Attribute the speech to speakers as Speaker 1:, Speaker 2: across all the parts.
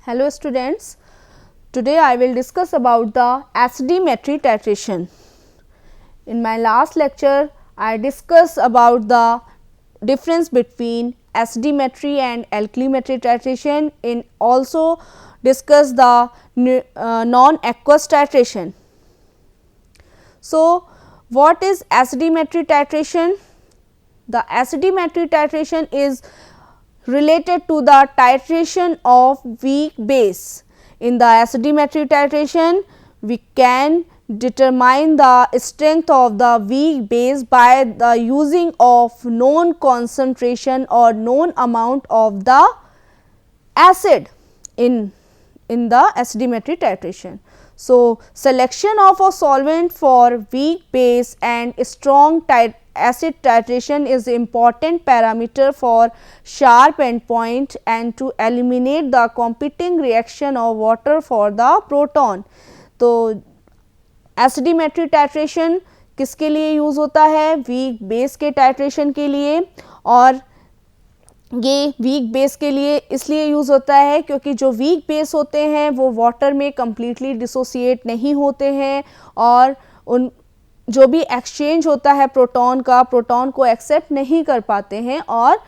Speaker 1: Hello students, today I will discuss about the acidimetry titration. In my last lecture, I discussed about the difference between acidimetry and alkalimetry titration, and also discussed the non-aqueous titration. So, what is acidimetry titration? The acidimetry titration is related to the titration of weak base. In the acidimetry titration, we can determine the strength of the weak base by the using of known concentration or known amount of the acid in the acidimetry titration. So, selection of a solvent for weak base and strong acid titration is important parameter for sharp endpoint and to eliminate the competing reaction of water for the proton. तो एसिडिमेट्री titration किसके लिए use होता है? Weak base के titration के लिए, और ये वीक बेस के लिए इसलिए यूज़ होता है क्योंकि जो वीक बेस होते हैं वो वाटर में कम्प्लीटली डिसोसिएट नहीं होते हैं और उन जो भी एक्सचेंज होता है प्रोटॉन का, प्रोटॉन को एक्सेप्ट नहीं कर पाते हैं और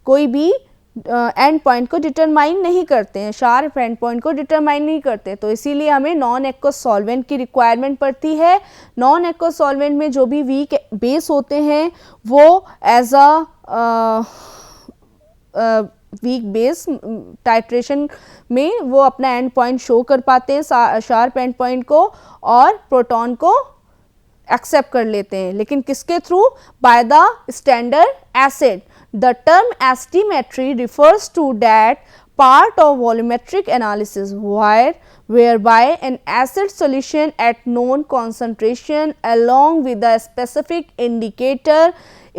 Speaker 1: कोई भी एंड पॉइंट को डिटरमाइन नहीं करते हैं, शार्प एंड पॉइंट को डिटरमाइन नहीं करते। तो इसीलिए हमें नॉन एक्वस सॉल्वेंट की रिक्वायरमेंट पड़ती है। नॉन एक्वस सॉल्वेंट में जो भी वीक बेस होते हैं वो as a weak base titration में वो अपना एंड पॉइंट शो कर पाते हैं, शार्प एंड पॉइंट को, और प्रोटॉन को एक्सेप्ट कर लेते हैं। लेकिन किसके through? By the standard acid. The term acidimetry refers to that part of volumetric analysis whereby an acid solution at known concentration along with a specific indicator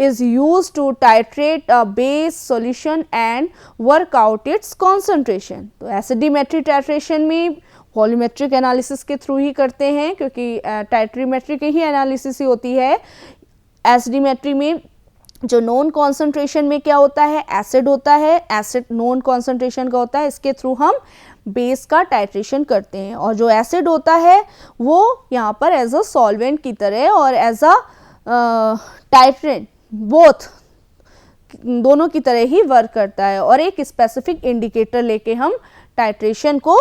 Speaker 1: is used to titrate a base solution and work out its concentration. तो एसिडिमेट्री titration में volumetric analysis के through ही करते हैं क्योंकि टाइट्रीमेट्री की ही analysis ही होती है। एसिडिमेट्री में जो नॉन कॉन्सेंट्रेशन में क्या होता है? एसिड होता है, एसिड नॉन कॉन्सेंट्रेशन का होता है, इसके थ्रू हम बेस का टाइट्रेशन करते हैं। और जो एसिड होता है वो यहाँ पर एज अ सॉल्वेंट की तरह और एज अ टाइट्रेंट बोथ दोनों की तरह ही वर्क करता है और एक स्पेसिफिक इंडिकेटर लेके हम टाइट्रेशन को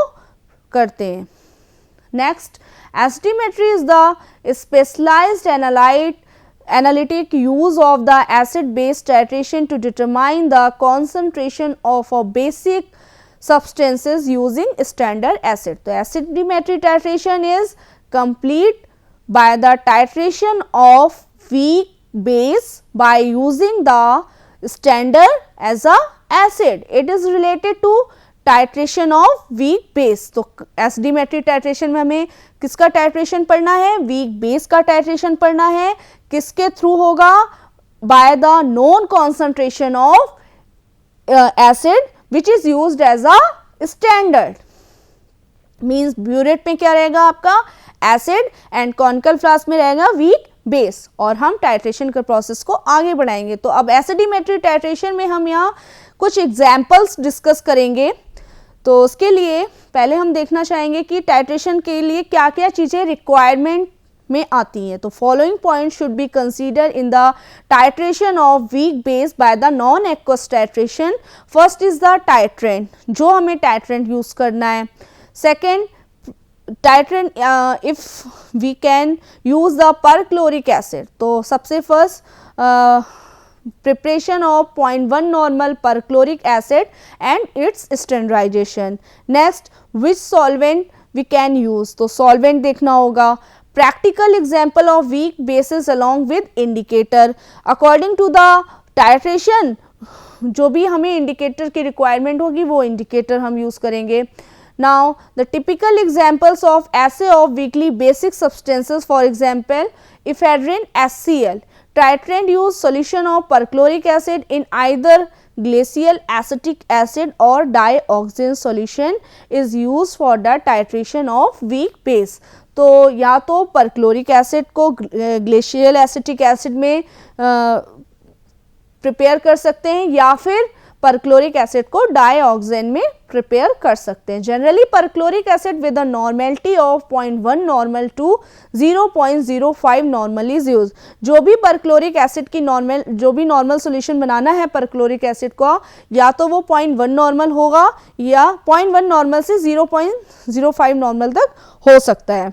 Speaker 1: करते हैं। Next, acidimetry is the specialised analytic use of the acid base titration to determine the concentration of a basic substances using standard acid. So, acidimetry titration is complete by the titration of weak base by using the standard as a acid. It is related to titration of weak base. तो एसिडिमेट्री titration में हमें किसका titration पढ़ना है? Weak base का titration पढ़ना है। किसके थ्रू होगा? By the known concentration of acid which is used as a standard. Means burette में क्या रहेगा आपका? एसिड, एंड कॉनिकल फ्लास्क में रहेगा वीक बेस, और हम टाइट्रेशन के प्रोसेस को आगे बढ़ाएंगे। तो अब एसिडिमेट्री टाइट्रेशन में हम यहाँ कुछ एग्जाम्पल्स डिस्कस करेंगे। तो उसके लिए पहले हम देखना चाहेंगे कि टाइट्रेशन के लिए क्या क्या चीज़ें रिक्वायरमेंट में आती हैं। तो following point should be consider in the titration of weak base by the non aqueous titration. First is the titrant, जो हमें टाइट्रेंट यूज़ करना है। Second, titrant if we can use the perchloric acid. तो सबसे first preparation of 0.1 normal perchloric acid and its standardization. Next, which solvent we can use? तो solvent देखना होगा। Practical example of weak bases along with indicator. According to the titration, जो भी हमें indicator की requirement होगी वो indicator हम use करेंगे। Now, the typical examples of assay of weakly basic substances, for example, ephedrine HCl. Titrant use solution of perchloric acid in either glacial acetic acid or dioxazine solution is used for the titration of weak base. तो या तो perchloric acid को glacial acetic acid में prepare कर सकते हैं या फिर परक्लोरिक एसिड को डाइऑक्सेन में प्रिपेयर कर सकते हैं। Generally perchloric acid with a normality of 0.1 normal to 0.05 normal is use. जो भी परक्लोरिक एसिड की नॉर्मल सॉल्यूशन बनाना है परक्लोरिक एसिड का, या तो वो 0.1 नॉर्मल होगा या 0.1 नॉर्मल से 0.05 नॉर्मल तक हो सकता है।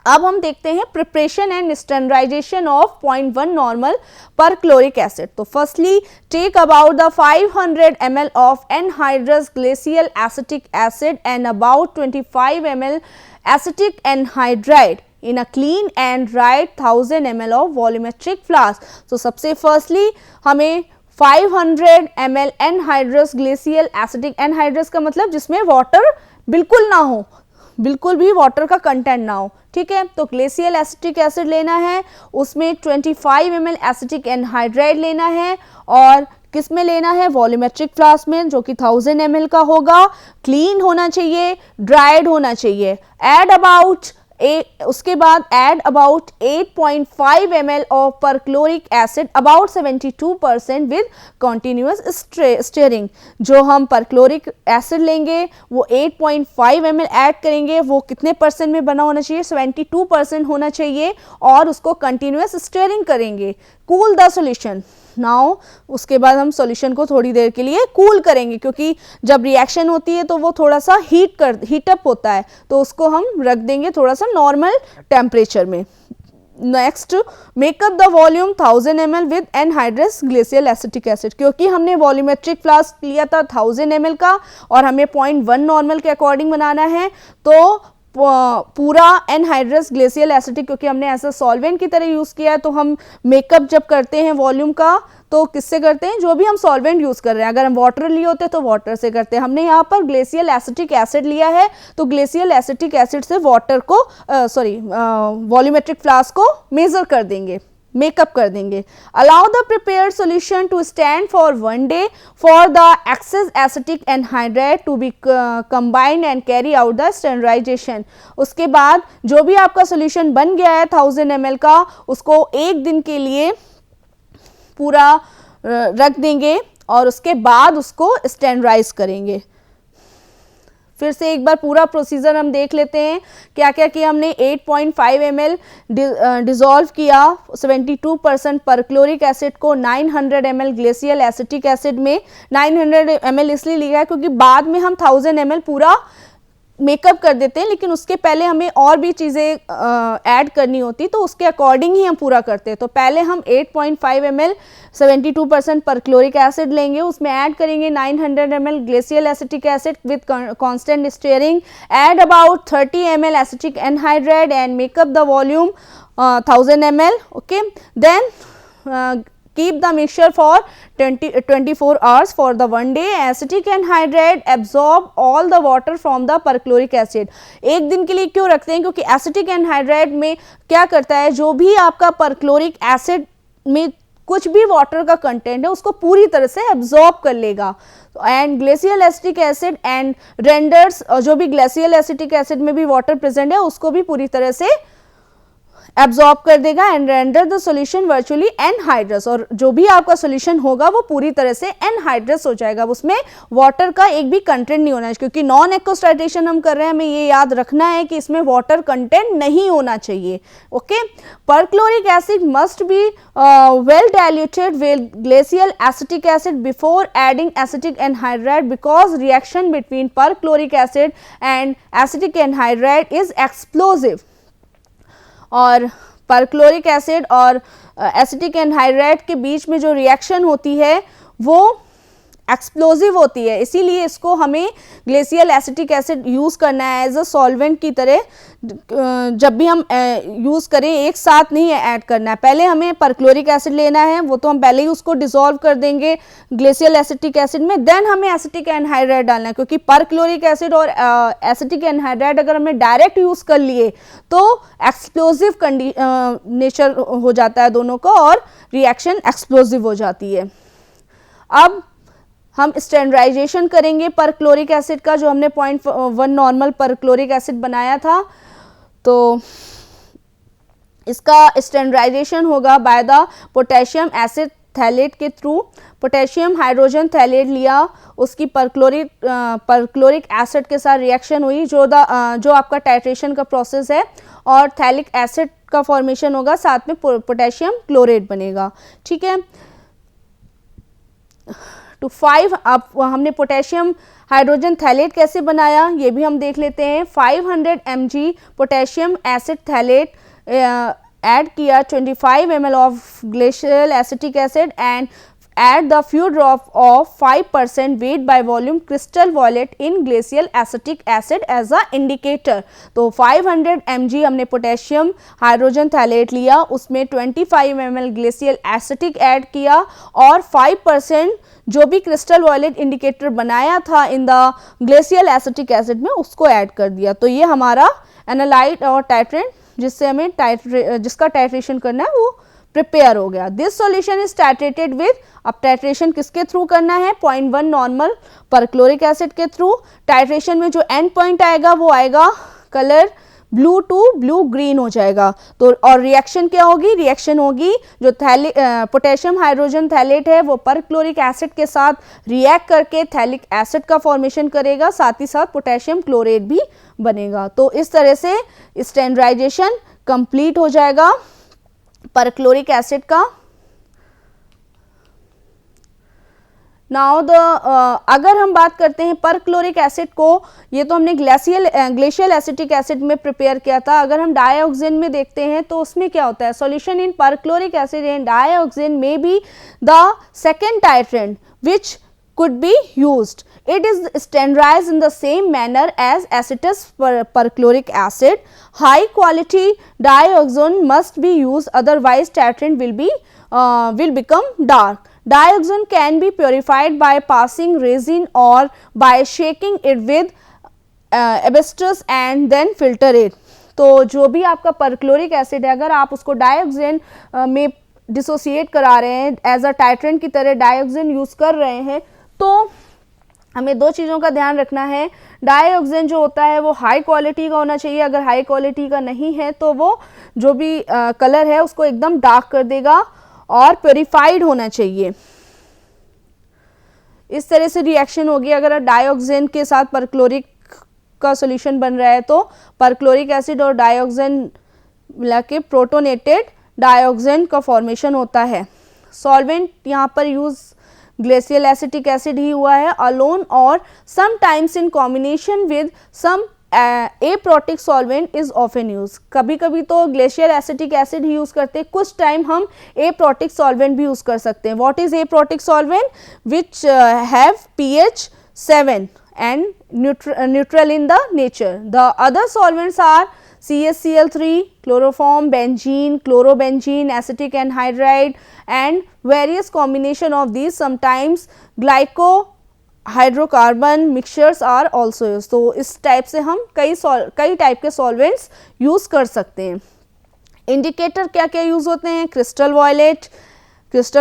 Speaker 1: अब हम देखते हैं preparation and standardisation of 0.1 normal perchloric acid. तो firstly take about the 500 ml of anhydrous glacial acetic acid and about 25 ml acetic anhydride in a clean and right 1000 ml of volumetric flask। तो सबसे firstly हमें 500 ml anhydrous glacial acetic, anhydrous का मतलब जिसमें water बिल्कुल ना हो, बिल्कुल भी वाटर का कंटेंट ना हो, ठीक है। तो ग्लेशियल एसिटिक एसिड लेना है, उसमें 25 ml एसिटिक एनहाइड्राइड लेना है और किस में लेना है, वॉल्यूमेट्रिक फ्लास्क में, जो कि 1000 ml का होगा। क्लीन होना चाहिए, ड्राइड होना चाहिए। उसके बाद add about 8.5 ml of perchloric acid about 72% with continuous steering. जो हम परक्लोरिक एसिड लेंगे वो 8.5 ml ऐड करेंगे, वो कितने परसेंट में बना होना चाहिए, 72% होना चाहिए, और उसको कंटिन्यूस स्टीयरिंग करेंगे। Cool the solution now. उसके बाद हम सॉल्यूशन को थोड़ी देर के लिए कूल करेंगे, क्योंकि जब रिएक्शन होती है तो वो थोड़ा सा हीटअप होता है, तो उसको हम रख देंगे थोड़ा सा नॉर्मल टेम्परेचर में। Next, makeup the volume 1000 ml with anhydrous glacial acetic acid. क्योंकि हमने वॉल्यूमेट्रिक फ्लास्क लिया था 1000 ml का और हमें 0.1 नॉर्मल के अकॉर्डिंग बनाना है, तो पूरा एनहाइड्रस ग्लेशियल एसिटिक, क्योंकि हमने ऐसा सॉल्वेंट की तरह यूज़ किया है, तो हम मेकअप जब करते हैं वॉल्यूम का तो किससे करते हैं, जो भी हम सॉल्वेंट यूज़ कर रहे हैं। अगर हम वाटर लिए होते तो वाटर से करते हैं, हमने यहाँ पर ग्लेशियल एसिटिक एसिड लिया है, तो ग्लेशियल एसिटिक एसिड से वाटर को वॉल्यूमेट्रिक फ्लास्क को मेजर कर देंगे, मेकअप कर देंगे। Allow the prepared solution to stand for 1 day for the excess acetic anhydride to be combined and carry out the standardization. उसके बाद जो भी आपका सॉल्यूशन बन गया है 1000 ml का, उसको एक दिन के लिए पूरा रख देंगे और उसके बाद उसको स्टैंडर्डाइज करेंगे। फिर से एक बार पूरा प्रोसीजर हम देख लेते हैं, क्या क्या किया हमने। 8.5 ml डिज़ोल्व किया 72% परक्लोरिक एसिड को 900 ml ग्लेशियल एसिटिक एसिड में। 900 ml इसलिए लिया है क्योंकि बाद में हम 1000 ml पूरा मेकअप कर देते हैं, लेकिन उसके पहले हमें और भी चीज़ें ऐड करनी होती, तो उसके अकॉर्डिंग ही हम पूरा करते हैं। तो पहले हम 8.5 ml 72% परक्लोरिक एसिड लेंगे, उसमें ऐड करेंगे 900 ml glacial acetic acid with constant stirring, add about 30 ml acetic anhydride and make up the volume 1000 ml। Okay, then keep the mixture for 24 hours for the 1 day। Acetic anhydride absorb all the water from the perchloric acid। एक दिन के लिए क्यों रखते हैं, क्योंकि acetic anhydride में क्या करता है, जो भी आपका परक्लोरिक एसिड में कुछ भी वाटर का कंटेंट है उसको पूरी तरह से एब्जॉर्ब कर लेगा। And glacial acetic acid and renders, जो भी ग्लेशियल एसिटिक एसिड में भी वाटर प्रेजेंट है उसको भी पूरी तरह से एब्जॉर्ब कर देगा and render the solution virtually anhydrous. और जो भी आपका सॉल्यूशन होगा वो पूरी तरह से एनहाइड्रस हो जाएगा, उसमें वाटर का एक भी कंटेंट नहीं होना है, क्योंकि नॉन एक्वास्टाइटेशन हम कर रहे हैं, हमें ये याद रखना है कि इसमें वाटर कंटेंट नहीं होना चाहिए। Okay, perchloric acid must be well diluted with glacial acetic acid before adding acetic anhydride because reaction between perchloric acid and acetic anhydride is explosive. और परक्लोरिक एसिड और एसिटिक एनहाइड्राइड के बीच में जो reaction होती है वो एक्सप्लोजिव होती है, इसीलिए इसको हमें ग्लेशियल एसिटिक एसिड यूज़ करना है एज अ सॉल्वेंट की तरह। जब भी हम यूज़ करें एक साथ नहीं ऐड करना है, पहले हमें परक्लोरिक एसिड लेना है, वो तो हम पहले ही उसको डिसॉल्व कर देंगे ग्लेशियल एसिटिक एसिड में, देन हमें एसिटिक एनहाइड्राइड डालना है, क्योंकि परक्लोरिक एसिड और एसिटिक एनहाइड्राइड अगर हमने डायरेक्ट यूज़ कर लिए तो एक्सप्लोजिव नेचर हो जाता है दोनों का और रिएक्शन एक्सप्लोजिव हो जाती है। अब हम स्टैंडर्डाइजेशन करेंगे परक्लोरिक एसिड का, जो हमने 0.1 नॉर्मल परक्लोरिक एसिड बनाया था, तो इसका स्टैंडर्डाइजेशन होगा by the potassium acid phthalate के थ्रू पोटेशियम हाइड्रोजन थैलेट लिया, उसकी परक्लोरिक एसिड के साथ रिएक्शन हुई, जो आपका टाइट्रेशन का प्रोसेस है, और थैलिक एसिड का फॉर्मेशन होगा, साथ में पोटेशियम क्लोरेट बनेगा। ठीक है, तो 5 अब हमने पोटेशियम हाइड्रोजन थैलेट कैसे बनाया ये भी हम देख लेते हैं। 500 mg potassium acid phthalate add किया, 25 ml of glacial acetic acid and add the few drop of 5% weight by volume crystal violet in glacial acetic acid as a indicator। तो 500 mg हमने पोटेशियम हाइड्रोजन थैलेट लिया, उसमें 25 ml glacial acetic add किया और 5% जो भी crystal violet indicator बनाया था इन द ग्लेशियल एसिटिक एसिड में उसको ऐड कर दिया। तो ये हमारा एनालाइट और टाइट्रेंट जिससे हमें जिसका टाइट्रेशन करना है वो प्रिपेयर हो गया। This solution is titrated with, अब टाइट्रेशन किसके थ्रू करना है, 0.1 नॉर्मल परक्लोरिक एसिड के थ्रू। टाइट्रेशन में जो एंड पॉइंट आएगा वो आएगा colour blue to blue green हो जाएगा। तो और रिएक्शन क्या होगी, रिएक्शन होगी जो पोटेशियम हाइड्रोजन थैलेट है वो परक्लोरिक एसिड के साथ रिएक्ट करके थैलिक एसिड का फॉर्मेशन करेगा, साथ ही साथ पोटेशियम क्लोरेट भी बनेगा। तो इस तरह से स्टैंडर्डाइजेशन कंप्लीट हो जाएगा परक्लोरिक एसिड का। नाउ अगर हम बात करते हैं परक्लोरिक एसिड को, ये तो हमने ग्लेशियल एसिटिक एसिड में प्रिपेयर किया था। अगर हम डाइऑक्सिन में देखते हैं तो उसमें क्या होता है, solution in perchloric acid and dioxane में be the second titrant which could be used. It is standardized in the same manner as acetous perchloric acid. High quality dioxin must be used, otherwise titrant will become dark. Dioxin can be purified by passing resin or by shaking it with asbestos and then filter it. तो जो भी आपका perchloric acid है अगर आप उसको dioxin में dissociate करा रहे हैं, एज अ टाइट्रेंट की तरह डाइऑक्सिन यूज़ कर रहे हैं, तो हमें दो चीज़ों का ध्यान रखना है। डाइऑक्सिन जो होता है वो हाई क्वालिटी का होना चाहिए, अगर हाई क्वालिटी का नहीं है तो वो जो भी कलर है उसको एकदम डार्क कर देगा, और प्योरीफाइड होना चाहिए। इस तरह से रिएक्शन होगी। अगर डाइऑक्सिन के साथ परक्लोरिक का सॉल्यूशन बन रहा है तो परक्लोरिक एसिड और डाइऑक्सिन मिला के प्रोटोनेटेड डाइऑक्सिन का फॉर्मेशन होता है। सॉल्वेंट यहाँ पर यूज़ ग्लेशियल एसिटिक एसिड ही हुआ है अलोन, और sometimes in combination with some aprotic solvent is often use. कभी कभी तो ग्लेशियल एसिटिक एसिड ही यूज़ करते हैं, कुछ टाइम हम एप्रोटिक सॉल्वेंट भी यूज़ कर सकते हैं। What is aprotic solvent, which have pH 7 and neutral in the nature. The other solvents are CaCl3, chloroform, benzene, chlorobenzene, acetic anhydride and various combination of these. Sometimes glycohydrocarbon mixtures are also used. तो इस type से हम कई type के solvents use कर सकते हैं। Indicator क्या क्या यूज़ होते हैं, क्रिस्टल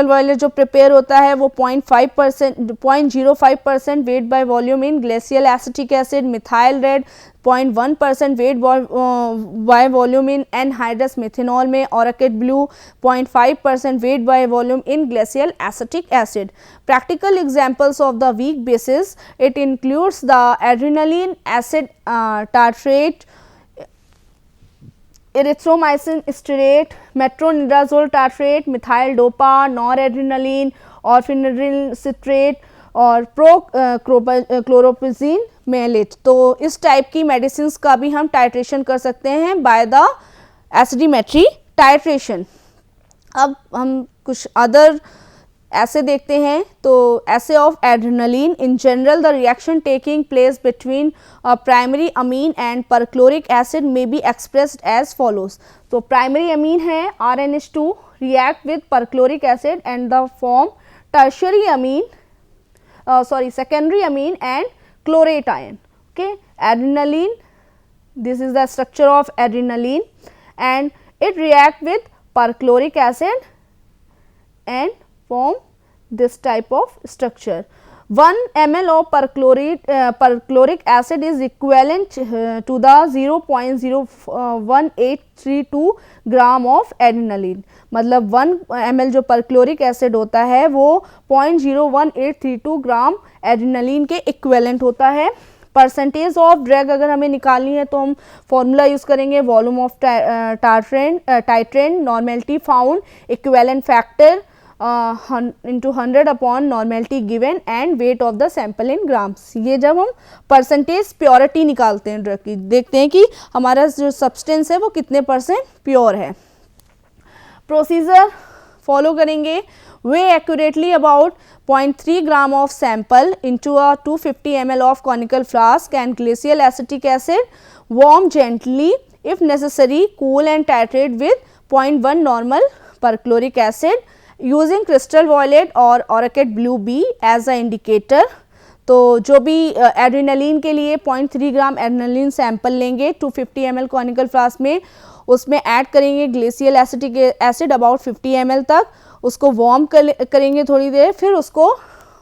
Speaker 1: वॉयलेट जो प्रिपेयर होता है वो 0.05% weight by volume in glacial acetic acid, methyl red 0.1% weight by volume in anhydrous methanol में, oracet blue 0.5% weight by volume in glacial acetic acid. Practical examples of the weak bases, it includes the adrenaline acid tartrate, erythromycin stearate, metronidazole tartrate, methyl dopa, noradrenaline और phenyl citrate और chlorpheniramine maleate. तो इस type की medicine का भी हम titration कर सकते हैं बाय द एसिडिमेट्री टाइट्रेशन। अब हम कुछ अदर ऐसे देखते हैं। तो assay of adrenaline, in general the reaction taking place between primary amine and perchloric acid में बी एक्सप्रेस्ड एज फॉलोज। तो प्राइमरी अमीन है RNH2 react with perchloric acid and the form tertiary amine secondary amine and chlorate ion. Okay, adrenaline, this is the structure of adrenaline and it react with perchloric acid and form this type of structure. 1 ml of perchloric acid is equivalent to the 0.01832 gram of adrenaline. मतलब 1 ml जो perchloric acid होता है वो 0.01832 ग्राम adrenaline के equivalent होता है। Percentage of drug अगर हमें निकालनी है तो हम फॉर्मूला यूज़ करेंगे, volume of titrant, normality found, equivalent factor into 100 upon normality given and weight of the sample in grams। ये जब हम परसेंटेज प्योरिटी निकालते हैं ड्रग की, देखते हैं कि हमारा जो सब्सटेंस है वो कितने परसेंट प्योर है। प्रोसीजर फॉलो करेंगे, weigh accurately about 0.3 gram of sample into a 250 ml of conical flask and glacial acetic acid, warm gently, if necessary cool and titrate with 0.1 normal perchloric acid using crystal violet और orchid blue B as a indicator। तो जो भी adrenaline के लिए 0.3 ग्राम adrenaline sample लेंगे 250 ml conical flask में, उसमें add करेंगे glacial acetic acid about 50 ml तक, उसको वार्म करेंगे थोड़ी देर, फिर उसको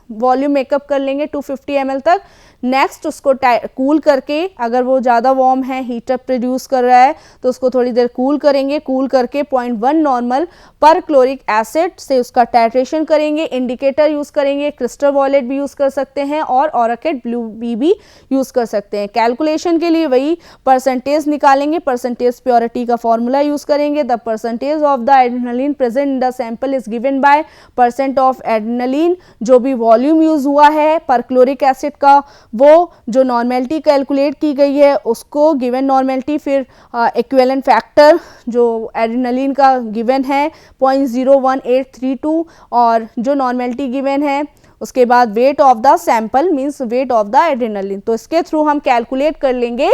Speaker 1: वॉल्यूम मेकअप कर लेंगे 250 ml तक। नेक्स्ट उसको कूल करके, अगर वो ज़्यादा वार्म है, हीटअप प्रोड्यूस कर रहा है तो उसको थोड़ी देर कूल करेंगे, कूल करके 0.1 नॉर्मल पर क्लोरिक एसिड से उसका टाइट्रेशन करेंगे। इंडिकेटर यूज़ करेंगे, क्रिस्टल वॉलेट भी यूज़ कर सकते हैं और ऑर्किड ब्लू बी भी यूज़ कर सकते हैं। कैलकुलेशन के लिए वही परसेंटेज निकालेंगे, परसेंटेज प्योरिटी का फॉर्मूला यूज़ करेंगे। The percentage of the adrenaline present in the sample is given by percent of adrenaline, जो भी वॉल्यूम यूज़ हुआ है परक्लोरिक एसिड का वो जो नॉर्मेलिटी कैलकुलेट की गई है उसको गिवन नॉर्मेलिटी, फिर इक्विवेलेंट फैक्टर जो एड्रेनालिन का गिवन है 0.01832 और जो नॉर्मेलिटी गिवन है, उसके बाद weight of the sample means weight of the adrenaline. तो इसके थ्रू हम कैलकुलेट कर लेंगे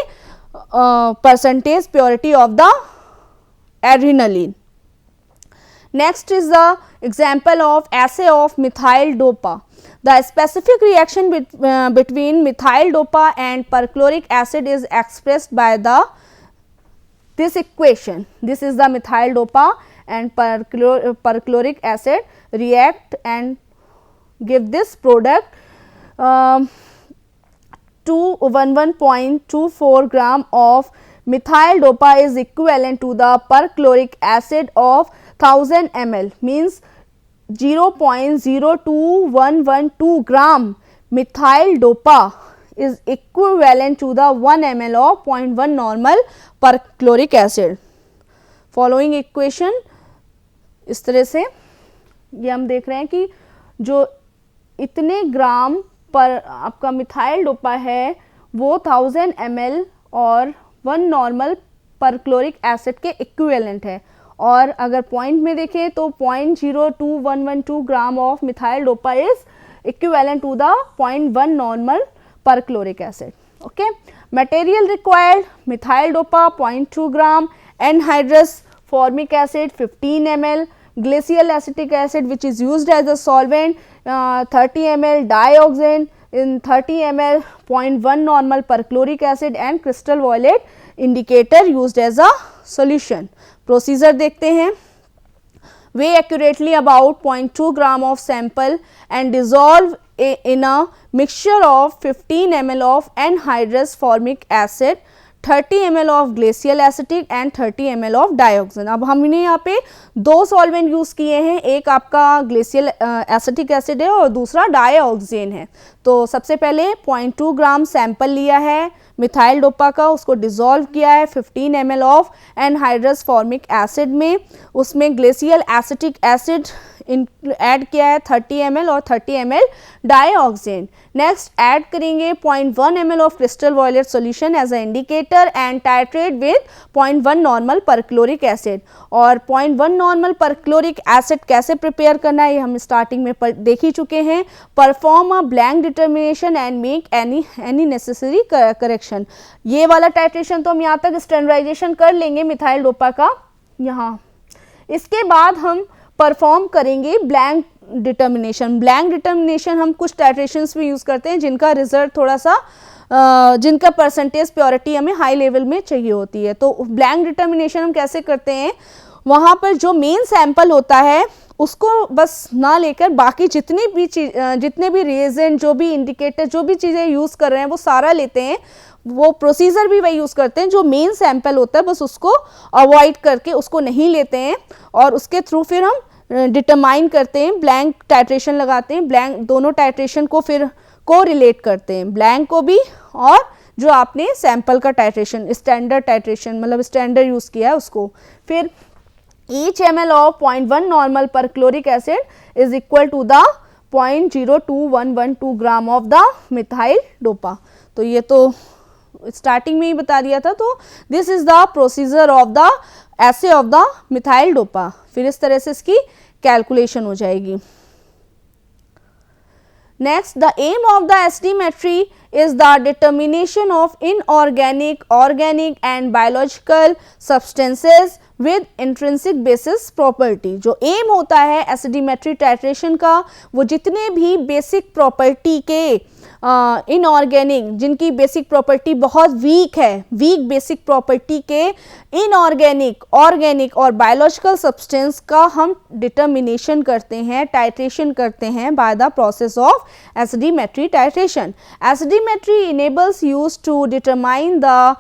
Speaker 1: percentage purity of the adrenaline. Next is the example of assay of methyl dopa. The specific reaction between methyl dopa and perchloric acid is expressed by this equation. This is the methyl dopa and perchloric acid react and give this product 11.24 gram of methyl dopa is equivalent to the perchloric acid of 1000 ml means 0.02112 gram methyl dopa is equivalent to the 1 ml of 0.1 normal perchloric acid। Following equation इस तरह से ये हम देख रहे हैं कि जो इतने ग्राम पर आपका मिथाइल डोपा है वो 1000 ml और 1 नॉर्मल परक्लोरिक एसिड के इक्विवेलेंट है। और अगर पॉइंट में देखें तो 0.02112 gram of methyl dopa is equivalent to the 0.1 normal perchloric acid. Okay, material required methyl dopa 0.2 gram, anhydrous formic acid 15 ml, glacial acetic acid which is used as a solvent 30 ml, dioxane in 30 ml, 0.1 normal perchloric acid and crystal violet indicator used as a solution। Procedure देखते हैं, weigh accurately about 0.2 gram of sample and dissolve in a mixture of 15 ml of anhydrous formic acid, 30 ml of glacial acetic and 30 ml of dioxane। अब हमने यहाँ पे दो solvent use किए हैं, एक आपका ग्लेशियल एसिटिक एसिड है और दूसरा डाइऑक्सेन है। तो सबसे पहले 0.2 ग्राम सैंपल लिया है मिथाइल डोपा का, उसको डिज़ोल्व किया है 15 ml of anhydrous formic acid में, उसमें ग्लेशियल एसिटिक एसिड ऐड किया है 30 ml और 30 ml डाइऑक्सेन। नेक्स्ट ऐड करेंगे 0.1 ml of crystal violet solution as a indicator and titrate with 0.1 normal perchloric acid. और 0.1 नॉर्मल परक्लोरिक एसिड कैसे प्रिपेयर करना है ये हम स्टार्टिंग में देख ही चुके हैं। Perform a blank determination and make any necessary correction. ये वाला टाइट्रेशन तो हम यहाँ तक स्टैंडर्डाइजेशन कर लेंगे मिथाइल डोपा का यहाँ। इसके बाद हम परफॉर्म करेंगे ब्लैंक डिटर्मिनेशन। ब्लैंक डिटर्मिनेशन हम कुछ टाइट्रेशंस में यूज़ करते हैं जिनका रिजल्ट थोड़ा सा जिनका परसेंटेज प्योरिटी हमें हाई लेवल में चाहिए होती है। तो ब्लैंक डिटर्मिनेशन हम कैसे करते हैं, वहाँ पर जो मेन सैंपल होता है उसको बस ना लेकर बाकी जितने भी रिएजेंट, जो भी इंडिकेटर, जो भी चीज़ें यूज़ कर रहे हैं वो सारा लेते हैं, वो प्रोसीजर भी वही यूज़ करते हैं, जो मेन सैंपल होता है बस उसको अवॉइड करके उसको नहीं लेते हैं, और उसके थ्रू फिर हम डिटरमाइन करते हैं, ब्लैंक टाइट्रेशन लगाते हैं, ब्लैंक दोनों टाइट्रेशन को फिर को रिलेट करते हैं, ब्लैंक को भी और जो आपने सैंपल का टाइट्रेशन, स्टैंडर्ड टाइट्रेशन मतलब स्टैंडर्ड यूज़ किया है उसको। फिर each ml of 0.1 normal perchloric acid is equal to the 0.02112 gram of the methyl dopa. तो ये तो स्टार्टिंग में ही बता दिया था। तो this is the procedure of the essay of the methyl dopa. फिर इस तरह से इसकी कैलकुलेशन हो जाएगी। Next, the aim of the SDMetry is the determination of inorganic, organic and biological substances with intrinsic basis property। जो M होता है SDMetry टाइट्रेशन का, वो जितने भी बेसिक प्रॉपर्टी के इनऑर्गेनिक, जिनकी बेसिक प्रॉपर्टी बहुत वीक है, वीक बेसिक प्रॉपर्टी के इनऑर्गेनिक, ऑर्गेनिक और बायोलॉजिकल सब्सटेंस का हम डिटर्मिनेशन करते हैं, टाइट्रेशन करते हैं by the process of SDMetry titration. SDMetry enables use to determine the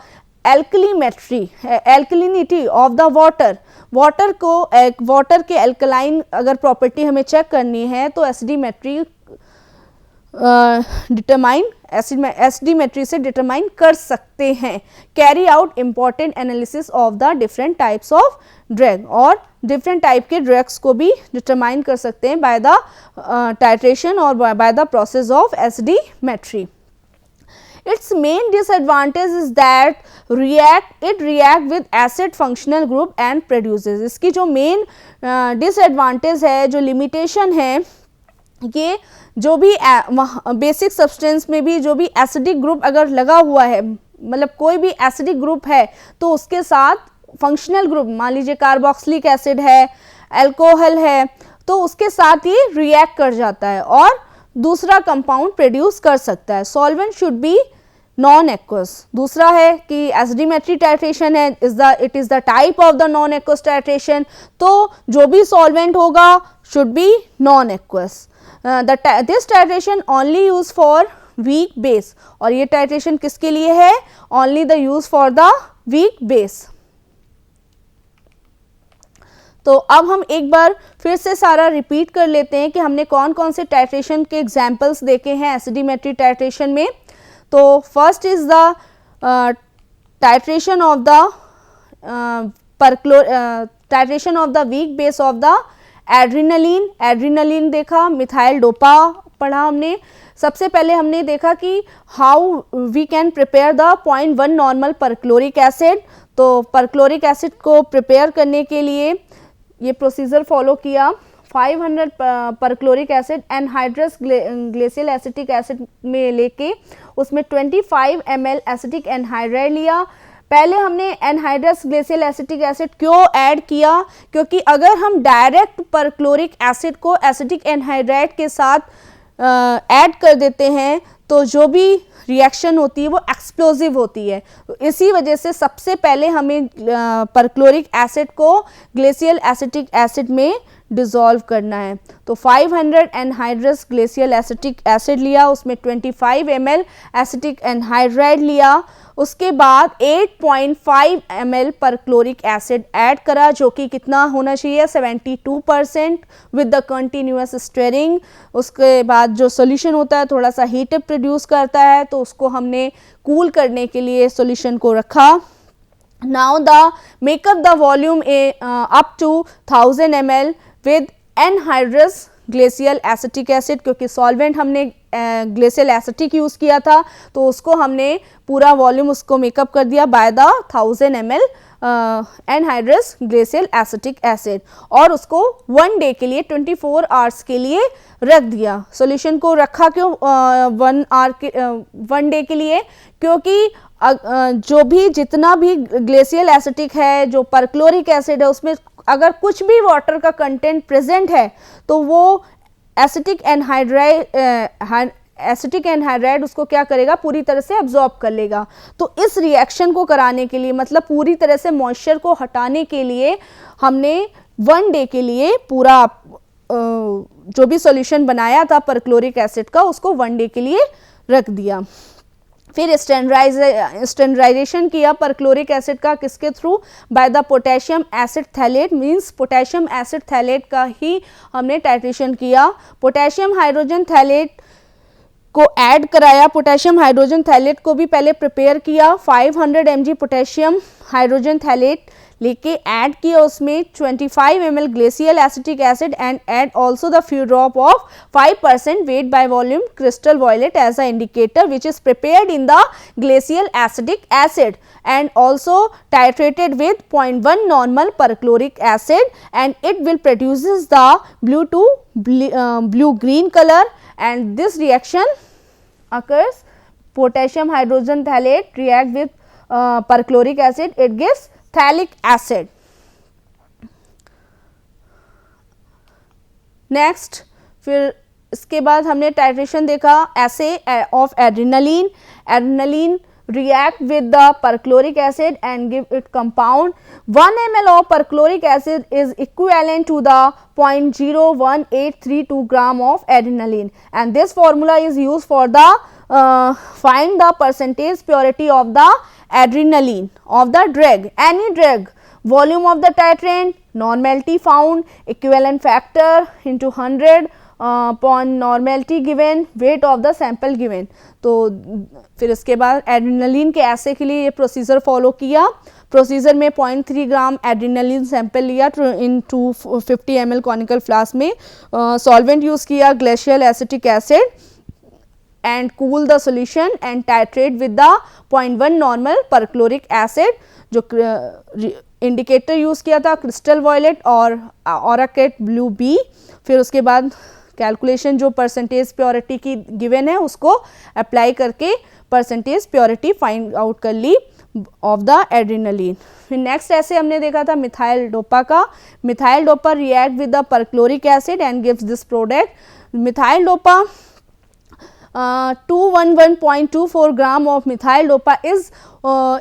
Speaker 1: alkalinity of the water। Water को, वाटर के अल्कलाइन अगर प्रॉपर्टी हमें चेक करनी है तो SDMetry SDMetry से डिटरमाइन कर सकते हैं। Carry out important analysis of the different types of drug, और डिफरेंट टाइप के ड्रग्स को भी डिटरमाइन कर सकते हैं बाय द टाइट्रेशन और by the process of SDMetry। Its main disadvantage is that it react with acid functional group and produces। इसकी जो मेन डिसएडवांटेज है, जो लिमिटेशन है, ये जो भी बेसिक सब्सटेंस में भी जो भी एसिडिक ग्रुप अगर लगा हुआ है, मतलब कोई भी एसिडिक ग्रुप है तो उसके साथ फंक्शनल ग्रुप, मान लीजिए कार्बोक्सिलिक एसिड है, अल्कोहल है, तो उसके साथ ये रिएक्ट कर जाता है और दूसरा कंपाउंड प्रोड्यूस कर सकता है। Solvent should be non aqueous. दूसरा है कि SDMetry टाइट्रेशन है, it is the type of the non aqueous titration, तो जो भी सॉल्वेंट होगा should be non aqueous. This titration only use for weak base, और ये टाइट्रेशन किसके लिए है? Only the use for the weak base. तो अब हम एक बार फिर से सारा रिपीट कर लेते हैं कि हमने कौन कौन से टाइट्रेशन के एग्जाम्पल्स देखे हैं SDMetry टाइट्रेशन में। तो first is the titration of the titration of the weak base of the adrenaline. Adrenaline देखा, मिथाइल डोपा पढ़ा हमने। सबसे पहले हमने देखा कि how we can prepare the 0.1 normal perchloric acid. तो परक्लोरिक एसिड को प्रिपेयर करने के लिए ये प्रोसीजर फॉलो किया। 500 perchloric acid anhydrous glacial acetic acid में लेके उसमें 25 ml एसिटिक एनहाइड्राइड लिया। पहले हमने एनहाइड्रस ग्लेशियल एसिटिक एसिड क्यों ऐड किया? क्योंकि अगर हम डायरेक्ट परक्लोरिक एसिड को एसिटिक एनहाइड्राइड के साथ ऐड कर देते हैं तो जो भी रिएक्शन होती है वो एक्सप्लोजिव होती है। इसी वजह से सबसे पहले हमें परक्लोरिक एसिड को ग्लेशियल एसिटिक एसिड में डिसॉल्व करना है। तो 500 एनहाइड्रस ग्लेशियल एसिटिक एसिड लिया, उसमें 25 ml एसिटिक एनहाइड्राइड लिया। उसके बाद 8.5 ml परक्लोरिक एसिड ऐड करा, जो कि कितना होना चाहिए? 72% विद द कंटिन्यूअस स्टिरिंग। उसके बाद जो सॉल्यूशन होता है थोड़ा सा हीट प्रोड्यूस करता है, तो उसको हमने कूल करने के लिए सॉल्यूशन को रखा। Now the make up the volume up to 1000 ml with anhydrous glacial acetic acid, क्योंकि सॉल्वेंट हमने ग्लेशियल एसिटिक यूज़ किया था तो उसको हमने पूरा वॉल्यूम उसको मेकअप कर दिया by the 1000 ml anhydrous glacial acetic acid, और उसको 1 डे के लिए 24 आवर्स के लिए रख दिया। सॉल्यूशन को रखा क्यों 1 डे के लिए? क्योंकि जो भी जितना भी ग्लेशियल एसिटिक है, जो परक्लोरिक एसिड है, उसमें अगर कुछ भी वाटर का कंटेंट प्रेजेंट है तो वो एसिटिक एनहाइड्राइड उसको क्या करेगा? पूरी तरह से अब्जॉर्ब कर लेगा। तो इस रिएक्शन को कराने के लिए, मतलब पूरी तरह से मॉइस्चर को हटाने के लिए, हमने 1 डे के लिए पूरा जो भी सॉल्यूशन बनाया था परक्लोरिक एसिड का उसको 1 डे के लिए रख दिया। फिर स्टैंडर्डाइजेशन किया परक्लोरिक एसिड का किसके through, by the potassium acid phthalate, means potassium acid phthalate का ही हमने टाइट्रेशन किया। पोटेशियम हाइड्रोजन थैलेट को ऐड कराया, पोटेशियम हाइड्रोजन थैलेट को भी पहले प्रिपेयर किया, 500 mg पोटेशियम हाइड्रोजन थैलेट लेके ऐड किया उसमें 25 ml glacial acetic acid and add also the few drop of 5% weight by volume crystal violet as a indicator which is prepared in the glacial acetic acid and also titrated with 0.1 normal perchloric acid and it will produces the blue to blue green color and this reaction occurs. Potassium hydrogen thalate react with perchloric acid, it gives phthalic acid. Next फिर इसके बाद हमने titration देखा assay of adrenaline. Adrenaline react with the perchloric acid and give it compound. 1 ml of perchloric acid is equivalent to the 0.01832 gram of adrenaline and this formula is used for the find the percentage purity of the adrenaline of the drug, any drug, volume of the titrant, normality found, equivalent factor into 100 upon normality given, weight of the sample given. तो फिर इसके बाद adrenaline के ऐसे के लिए ये procedure follow किया। प्रोसीजर में 0.3 ग्राम एड्रेनालिन सैंपल लिया इन 250 ml कॉनिकल फ्लास्क में, सॉल्वेंट यूज़ किया glacial acetic acid and cool the solution and titrate with the 0.1 normal perchloric acid. जो इंडिकेटर यूज़ किया था क्रिस्टल वॉयलेट और ऑराकेट ब्लू बी। फिर उसके बाद कैलकुलेशन जो परसेंटेज प्योरिटी की गिवन है उसको अप्लाई करके परसेंटेज प्योरिटी फाइंड आउट कर ली ऑफ द एड्रेनालिन। फिर नेक्स्ट ऐसे हमने देखा था मिथाइल डोपा का। Methyl dopa react with the perchloric acid and gives this product. Methyl dopa 211.24 gram of methyl dopa is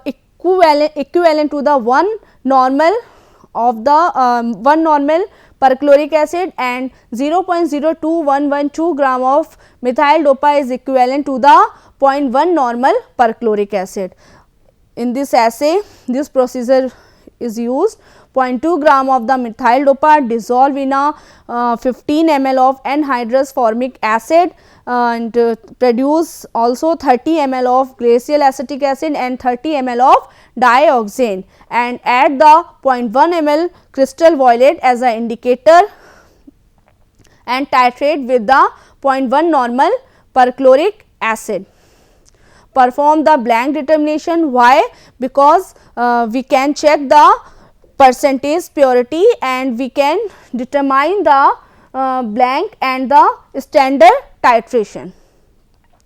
Speaker 1: equivalent to the 1 normal of the 1 normal perchloric acid and 0.02112 gram of methyl dopa is equivalent to the 0.1 normal perchloric acid. In this assay, this procedure is used. 0.2 gram of the methyl dopa dissolve in a 15 ml of anhydrous formic acid and produce also 30 ml of glacial acetic acid and 30 ml of dioxane and add the 0.1 ml crystal violet as a indicator and titrate with the 0.1 normal perchloric acid. Perform the blank determination. Why? Because we can check the percentage purity and we can determine the blank and the standard titration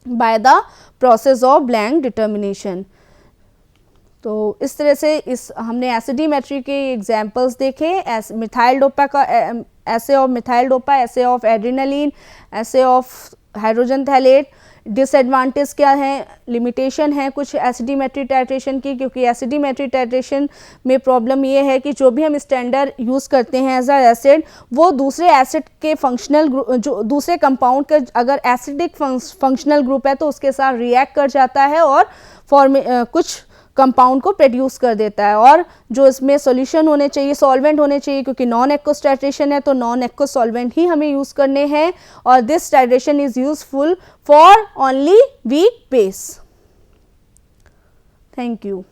Speaker 1: by the process of blank determination. तो इस तरह से इस हमने एसिडीमेट्री के examples देखे। Methyl dopa का ऐसे ऑफ मिथाइल डोपा, ऐसे ऑफ एड्रेनालिन, ऐसे ऑफ हाइड्रोजन थैलेट। डिसएडवांटेज क्या है, लिमिटेशन है कुछ एसिडीमेट्री टाइट्रेशन की, क्योंकि एसिडीमेट्री टाइट्रेशन में प्रॉब्लम ये है कि जो भी हम स्टैंडर्ड यूज़ करते हैं एज अ एसिड वो दूसरे एसिड के फंक्शनल जो दूसरे कंपाउंड का अगर एसिडिक फंक्शनल ग्रुप है तो उसके साथ रिएक्ट कर जाता है और कुछ कंपाउंड को प्रोड्यूस कर देता है, और जो इसमें सॉल्यूशन होने चाहिए, सॉल्वेंट होने चाहिए, क्योंकि नॉन एक्वस टाइट्रेशन है तो नॉन एक्वस सॉल्वेंट ही हमें यूज़ करने हैं और this titration is useful for only weak base. Thank you.